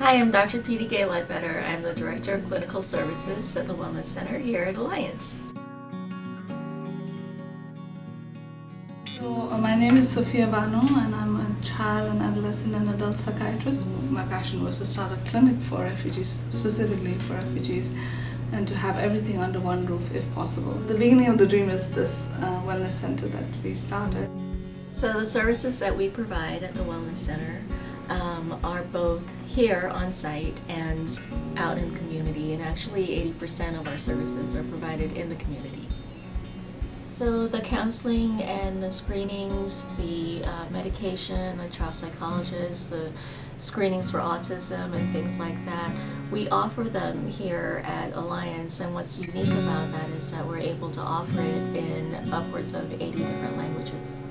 Hi, I'm Dr. P.D. Gay Ledbetter. I'm the Director of Clinical Services at the Wellness Center here at Alliance. So, my name is Sophia Bano and I'm a child and adolescent and adult psychiatrist. My passion was to start a clinic for refugees, specifically for refugees, and to have everything under one roof if possible. The beginning of the dream is this wellness center that we started. So the services that we provide at the Wellness Center are both here on site and out in the community, and actually 80% of our services are provided in the community. So the counseling and the screenings, the medication, the child psychologist, the screenings for autism and things like that, we offer them here at Alliance, and what's unique about that is that we're able to offer it in upwards of 80 different languages.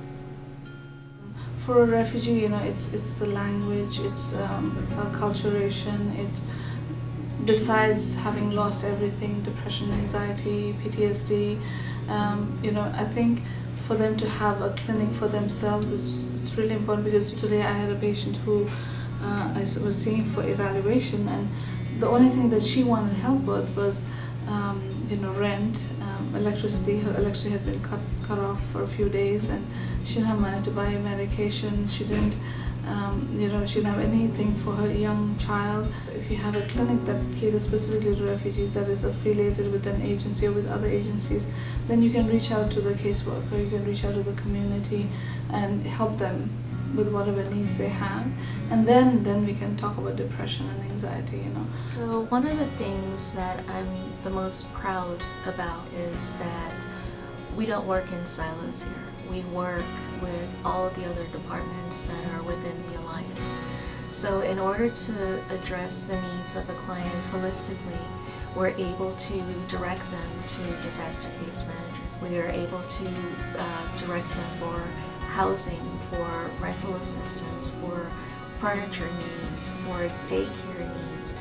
For a refugee, it's the language, it's acculturation, it's besides having lost everything, depression, anxiety, PTSD, I think for them to have a clinic for themselves is really important, because today I had a patient who I was seeing for evaluation, and the only thing that she wanted help with was rent, electricity. Her electricity had been cut off for a few days, and she didn't have money to buy medication. She didn't she didn't have anything for her young child. So if you have a clinic that caters specifically to refugees, that is affiliated with an agency or with other agencies, then you can reach out to the caseworker, you can reach out to the community and help them with whatever needs they have, and then we can talk about depression and anxiety. So one of the things that I'm the most proud about is that we don't work in silos here. We work with all of the other departments that are within the Alliance. So in order to address the needs of a client holistically, we're able to direct them to disaster case managers. We are able to direct them for housing, for rental assistance, for furniture needs, for daycare needs.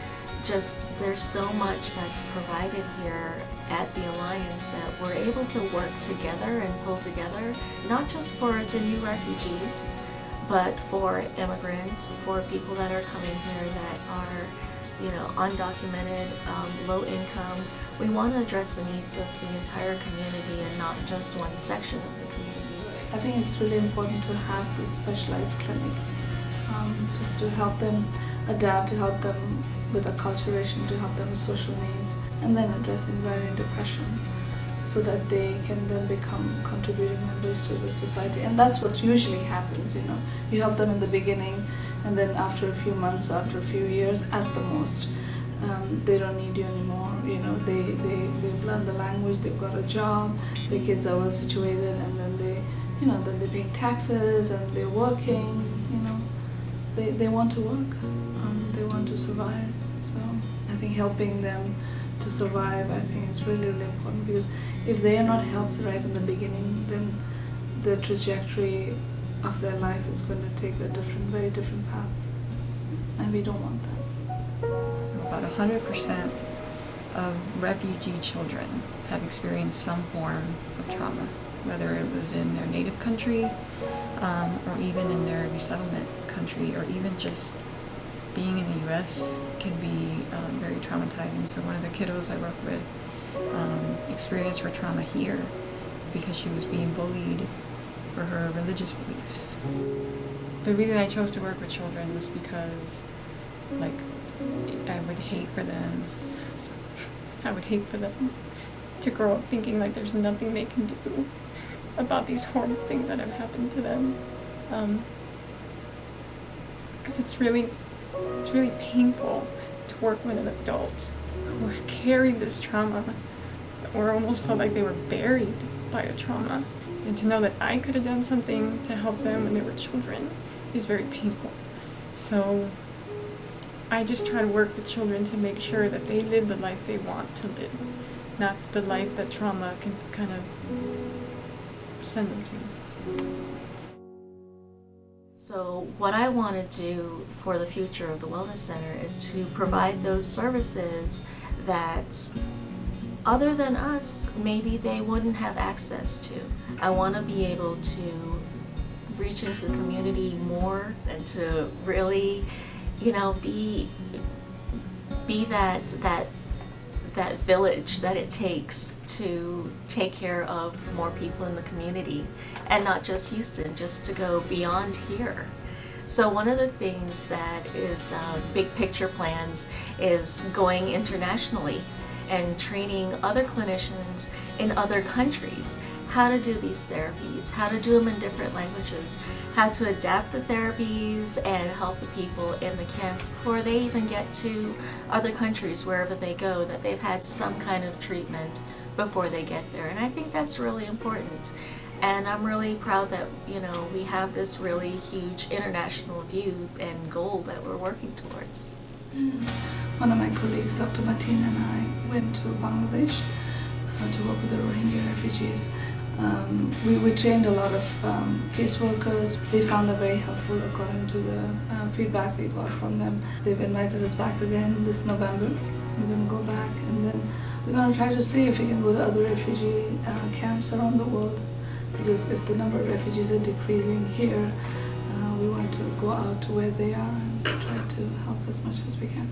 Just there's so much that's provided here at the Alliance that we're able to work together and pull together, not just for the new refugees, but for immigrants, for people that are coming here that are undocumented, low income. We want to address the needs of the entire community and not just one section of the community. I think it's really important to have this specialized clinic to help them adapt, to help them with acculturation, to help them with social needs, and then address anxiety and depression, so that they can then become contributing members to the society. And that's what usually happens. You help them in the beginning, and then after a few months or after a few years at the most, they don't need you anymore. They've learned the language, they've got a job, their kids are well situated, and then they're paying taxes and they're working. They want to work, they want to survive. So I think helping them to survive, I think is really, really important, because if they are not helped right in the beginning, then the trajectory of their life is going to take a very different path, and we don't want that. So about 100% of refugee children have experienced some form of trauma, whether it was in their native country or even in their resettlement country, or even just being in the U.S. can be very traumatizing. So one of the kiddos I work with experienced her trauma here because she was being bullied for her religious beliefs. The reason I chose to work with children was because, I would hate for them to grow up thinking like there's nothing they can do about these horrible things that have happened to them. Because it's really painful to work with an adult who carried this trauma, or almost felt like they were buried by a trauma, and to know that I could have done something to help them when they were children is very painful. So I just try to work with children to make sure that they live the life they want to live, not the life that trauma can kind of send them to. So what I want to do for the future of the Wellness Center is to provide those services that other than us, maybe they wouldn't have access to. I want to be able to reach into the community more and to really, be be that village that it takes to take care of more people in the community, and not just Houston, just to go beyond here. So one of the things that is big picture plans is going internationally and training other clinicians in other countries how to do these therapies, how to do them in different languages, how to adapt the therapies and help the people in the camps before they even get to other countries, wherever they go, that they've had some kind of treatment before they get there. And I think that's really important. And I'm really proud that, you know, we have this really huge international view and goal that we're working towards. One of my colleagues, Dr. Martina, and I went to Bangladesh to work with the Rohingya refugees. We trained a lot of caseworkers. They found that very helpful according to the feedback we got from them. They've invited us back again this November. We're going to go back, and then we're going to try to see if we can go to other refugee camps around the world, because if the number of refugees are decreasing here, we want to go out to where they are and try to help as much as we can.